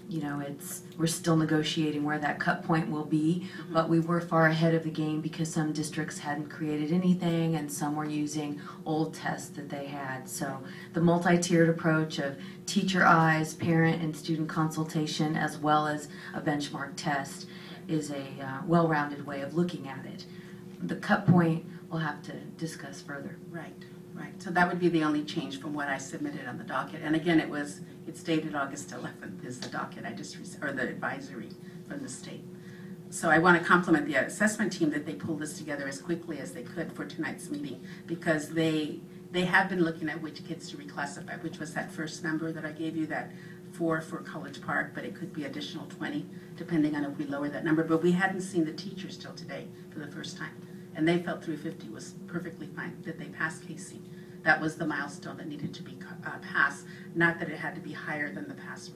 you know, we're still negotiating where that cut point will be, but we were far ahead of the game because some districts hadn't created anything and some were using old tests that they had. So the multi-tiered approach of teacher eyes, parent and student consultation, as well as a benchmark test is a well-rounded way of looking at it. The cut point we'll have to discuss further. Right. So that would be the only change from what I submitted on the docket. And again, it's dated August 11th is the docket I just received, or the advisory from the state. So I want to compliment the assessment team that they pulled this together as quickly as they could for tonight's meeting, because they have been looking at which kids to reclassify, which was that first number that I gave you, that 4 for College Park, but it could be additional 20 depending on if we lower that number. But we hadn't seen the teachers till today for the first time. And they felt 350 was perfectly fine, that they passed Casey. That was the milestone that needed to be passed, not that it had to be higher than the pass